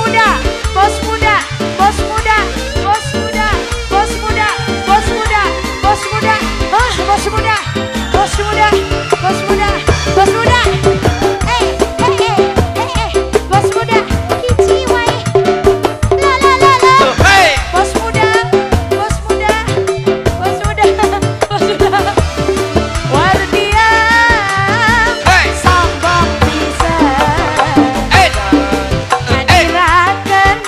muda, bos muda, bos muda, bos muda, bos muda, bos muda, bos muda, bos muda, bos muda, bos muda, bos muda. Bos muda, kici wae. La la la la. Bos muda, bos muda, bos muda, bos muda. Wardiam, sombong pisan. Ngadirakeun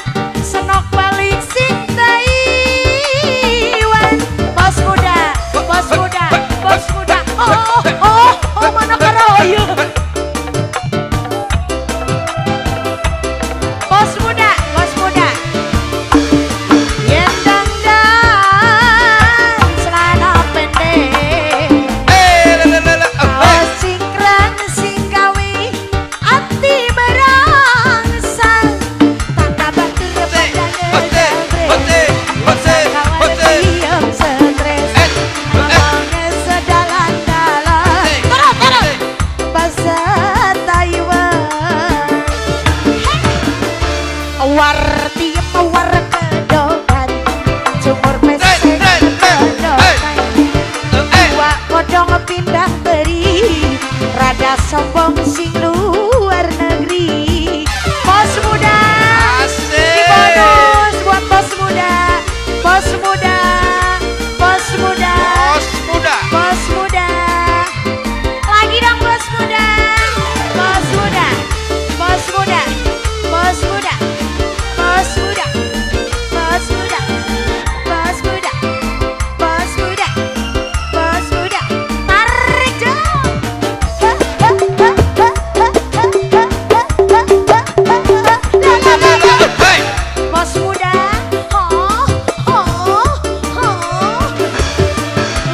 senok balik sing Taiwan. Bos muda, bos muda, bos muda. Oh, mana karaoyo. Bos muda, bos muda. Yen dangdang celana pendek. Singkrang singkawi ati berangsang. Tak batur badan ngejabret. Kawan diam stres. Ngomongnya sedalan-dalan. Terus. Bahasa Taiwan. Warti mawar kedokan sumur pesek kedokan dua kodong pindah beri rada sombong sing luar negeri. Bos muda di bonus buat bos muda, bos muda, bos muda, bos muda lagi dong bos muda, bos muda, bos muda, bos muda, bos muda, bos muda, bos muda, bos muda, bos muda, tarik dong. Bos muda,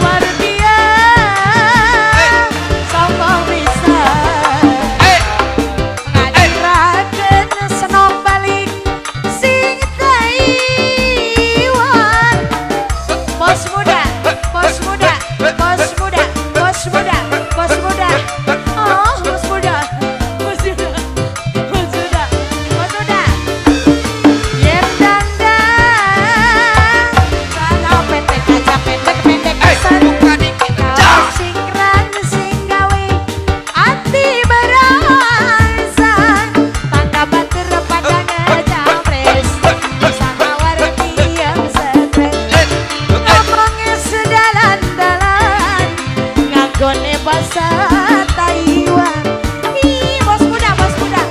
Wardiam, sombong pisan. Ngadirakeun senok balik sing Taiwan. Bos muda, bos muda, bos muda, bos muda, bos muda. Bos muda, bos muda, bos muda, bos muda. Yen dangdang celana pendek aja pendek pisan. Singkrang singgawi ati berangsang. Tangga batur pada ngejabres. Sama wardiam stres. Ngomongnya sedalan-dalan. Nganggone bahasa Taiwan. Ih, bos muda, bos muda.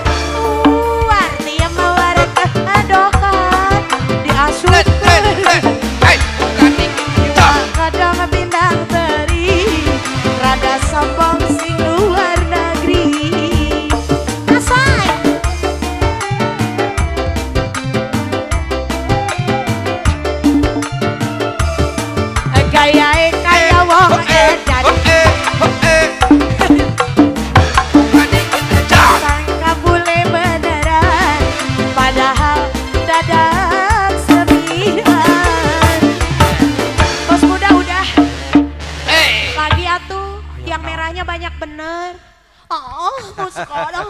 Wardiam mawar kedokan diasup kadang bintang beri rada sombong sing luar negeri. Asai gayae kaya wong edan. Sangka bule beneran padahal dadak semihan. Bos muda udah lagi atuh yang merahnya banyak bener. Oh, mau sekolah.